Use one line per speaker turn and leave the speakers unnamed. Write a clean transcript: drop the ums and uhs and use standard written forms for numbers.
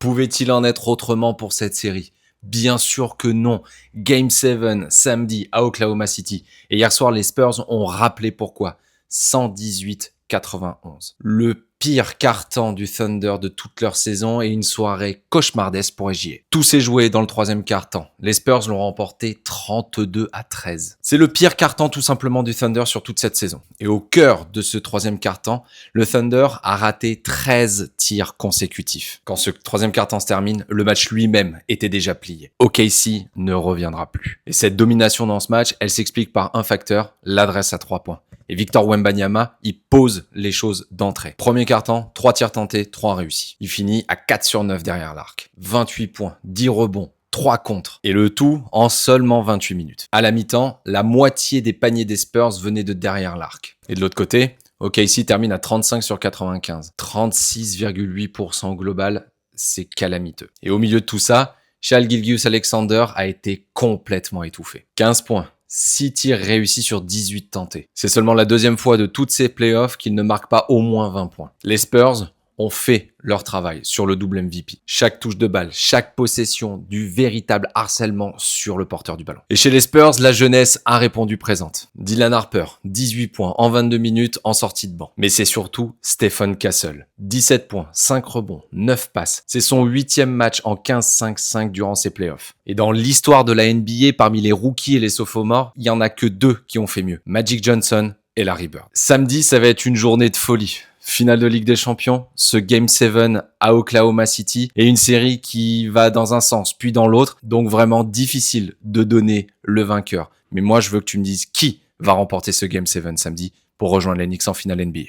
Pouvait-il en être autrement pour cette série? Bien sûr que non. Game 7, samedi à Oklahoma City. Et hier soir, les Spurs ont rappelé pourquoi. 118-91. Le pire carton du Thunder de toute leur saison et une soirée cauchemardesque pour SGA. Tout s'est joué dans le troisième quart-temps. Les Spurs l'ont remporté 32-13. C'est le pire quart-temps tout simplement du Thunder sur toute cette saison. Et au cœur de ce troisième quart-temps, le Thunder a raté 13 tirs consécutifs. Quand ce troisième quart-temps se termine, le match lui-même était déjà plié. OKC ne reviendra plus. Et cette domination dans ce match, elle s'explique par un facteur, l'adresse à 3 points. Et Victor Wembanyama, il pose les choses d'entrée. Premier quart-temps, 3 tirs tentés, 3 réussis. Il finit à 4 sur 9 derrière l'arc. 28 points, 10 rebonds, 3 contres. Et le tout en seulement 28 minutes. À la mi-temps, la moitié des paniers des Spurs venaient de derrière l'arc. Et de l'autre côté, OKC termine à 35 sur 95. 36,8% global, c'est calamiteux. Et au milieu de tout ça, Shai Gilgeous-Alexander a été complètement étouffé. 15 points. 6 tirs réussis sur 18 tentés. C'est seulement la deuxième fois de toutes ces playoffs qu'il ne marque pas au moins 20 points. Les Spurs ont fait leur travail sur le double MVP. Chaque touche de balle, chaque possession, du véritable harcèlement sur le porteur du ballon. Et chez les Spurs, la jeunesse a répondu présente. Dylan Harper, 18 points en 22 minutes en sortie de banc. Mais c'est surtout Stephen Castle. 17 points, 5 rebonds, 9 passes. C'est son 8e match en 15-5-5 durant ces playoffs. Et dans l'histoire de la NBA, parmi les rookies et les sophomores, il y en a que 2 qui ont fait mieux. Magic Johnson et Larry Bird. Samedi, ça va être une journée de folie. Finale de Ligue des Champions, ce Game 7 à Oklahoma City et une série qui va dans un sens puis dans l'autre, donc vraiment difficile de donner le vainqueur. Mais moi, je veux que tu me dises qui va remporter ce Game 7 samedi pour rejoindre les Knicks en finale NBA.